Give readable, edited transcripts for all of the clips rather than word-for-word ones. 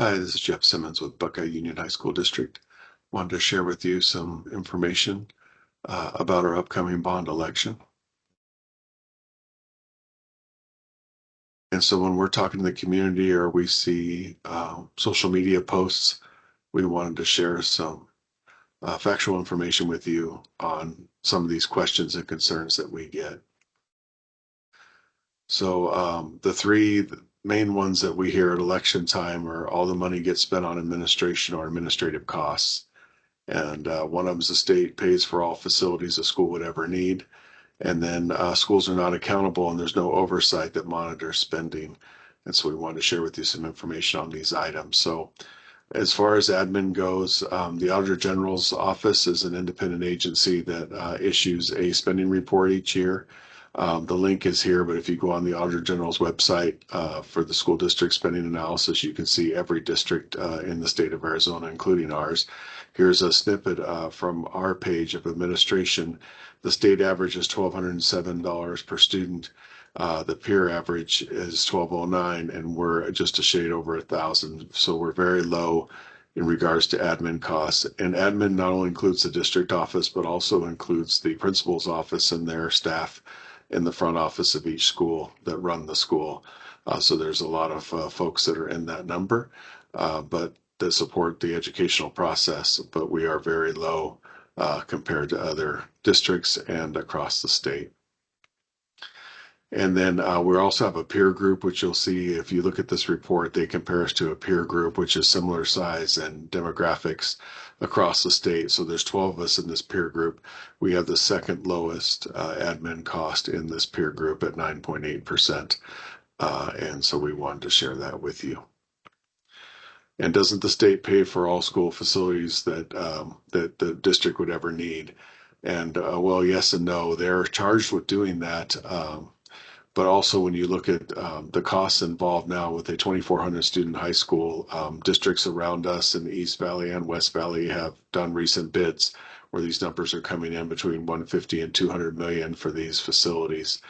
Hi, this is Jeff Simmons with Buckeye Union High School District. Wanted to share with you some information about our upcoming bond election. And so when we're talking to the community or we see social media posts, we wanted to share some factual information with you on some of these questions and concerns that we get. So the three main ones that we hear at election time are all the money gets spent on administration or administrative costs. And one of them is the state pays for all facilities a school would ever need. And then schools are not accountable and there's no oversight that monitors spending. And so we wanted to share with you some information on these items. So as far as admin goes, the Auditor General's office is an independent agency that issues a spending report each year. The link is here, but if you go on the Auditor General's website for the school district spending analysis, you can see every district in the state of Arizona, including ours. Here's a snippet from our page of administration. The state average is $1,207 per student. The peer average is 1209, and we're just a shade over 1,000. So we're very low in regards to admin costs. And admin not only includes the district office, but also includes the principal's office and their staff in the front office of each school that run the school. So there's a lot of folks that are in that number, but that support the educational process. But we are very low compared to other districts and across the state. And then we also have a peer group, which you'll see if you look at this report, they compare us to a peer group, which is similar size and demographics across the state. So there's 12 of us in this peer group. We have the second lowest admin cost in this peer group at 9.8%. And so we wanted to share that with you. And doesn't the state pay for all school facilities that that the district would ever need? And well, yes and no. They're charged with doing that. But also when you look at the costs involved now with a 2,400 student high school, districts around us in the East Valley and West Valley have done recent bids where these numbers are coming in between 150 and 200 million for these facilities.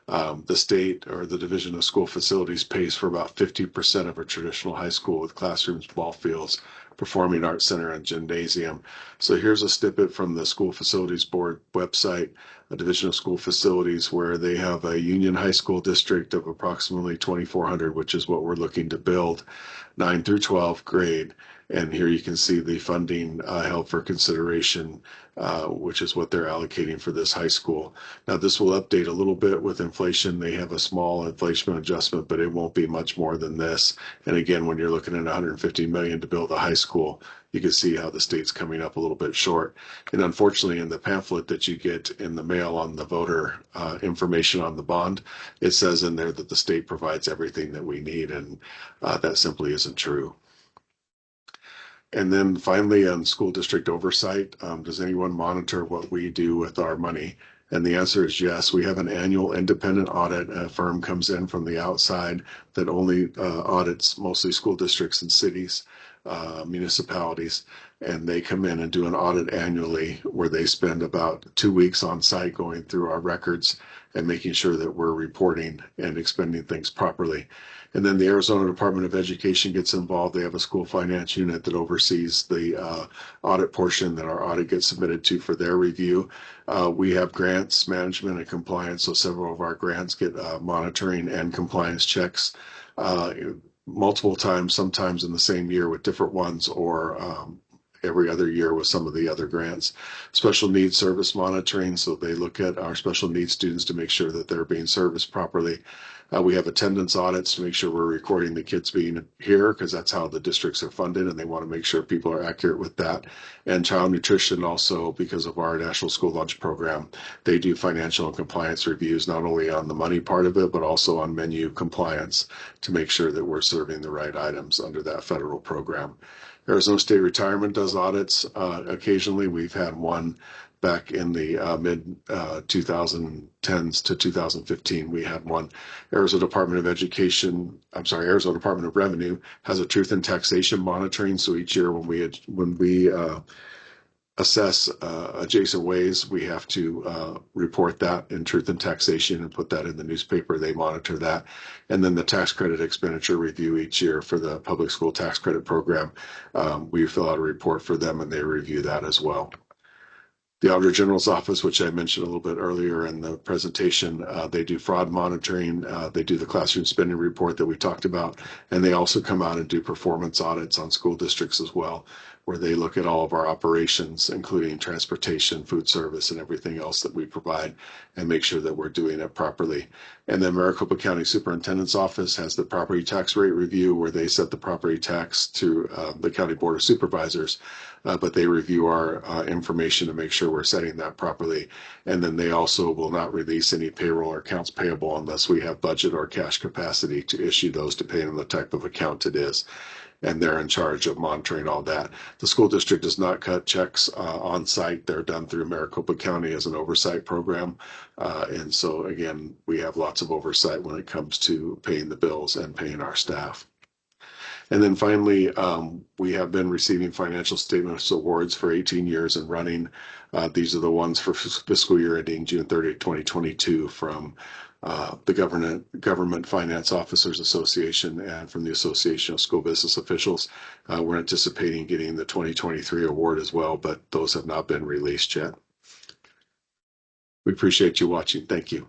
The state or the Division of School Facilities pays for about 50% of a traditional high school with classrooms, ball fields, performing arts center, and gymnasium. So here's a snippet from the School Facilities Board website, a Division of School Facilities, where they have a Union High School district of approximately 2,400, which is what we're looking to build, 9 through 12 grade. And here you can see the funding held for consideration, which is what they're allocating for this high school. Now, this will update a little bit with inflation. They have a small inflation adjustment, but it won't be much more than this. And again, when you're looking at 150 million to build a high school, you can see how the state's coming up a little bit short. And unfortunately, in the pamphlet that you get in the mail on the voter information on the bond, it says in there that the state provides everything that we need, and that simply isn't true. And then finally, on school district oversight, does anyone monitor what we do with our money? And the answer is yes. We have an annual independent audit. A firm comes in from the outside that only audits mostly school districts and cities, municipalities, and they come in and do an audit annually where they spend about 2 weeks on site going through our records and making sure that we're reporting and expending things properly. And then the Arizona Department of Education gets involved. They have a school finance unit that oversees the audit portion that our audit gets submitted to for their review. We have grants management and compliance, so several of our grants get monitoring and compliance checks multiple times, sometimes in the same year with different ones, or every other year with some of the other grants. Special needs service monitoring, so they look at our special needs students to make sure that they're being serviced properly. We have attendance audits to make sure we're recording the kids being here, because that's how the districts are funded, and they want to make sure people are accurate with that. And child nutrition also, because of our National School Lunch Program, they do financial and compliance reviews, not only on the money part of it, but also on menu compliance to make sure that we're serving the right items under that federal program. Arizona State Retirement does audits occasionally. We've had one back in the mid 2010s to 2015. We had one. Arizona Department of Arizona Department of Revenue has a truth in taxation monitoring. So each year when we assess adjacent ways, we have to report that in Truth and Taxation and put that in the newspaper. They monitor that. And then the tax credit expenditure review each year for the public school tax credit program. We fill out a report for them and they review that as well. The Auditor General's Office, which I mentioned a little bit earlier in the presentation, they do fraud monitoring. They do the classroom spending report that we talked about, and they also come out and do performance audits on school districts as well, where they look at all of our operations, including transportation, food service, and everything else that we provide, and make sure that we're doing it properly. And then Maricopa County Superintendent's Office has the property tax rate review, where they set the property tax to the County Board of Supervisors. But they review our information to make sure we're setting that properly. And then they also will not release any payroll or accounts payable unless we have budget or cash capacity to issue those depending on the type of account it is. And they're in charge of monitoring all that. The school district does not cut checks on site. They're done through Maricopa County as an oversight program. And so, again, we have lots of oversight when it comes to paying the bills and paying our staff. And then finally, we have been receiving financial statements awards for 18 years and running. These are the ones for fiscal year ending June 30th, 2022 from the Government Finance Officers Association and from the Association of School Business Officials. We're anticipating getting the 2023 award as well, but those have not been released yet. We appreciate you watching. Thank you.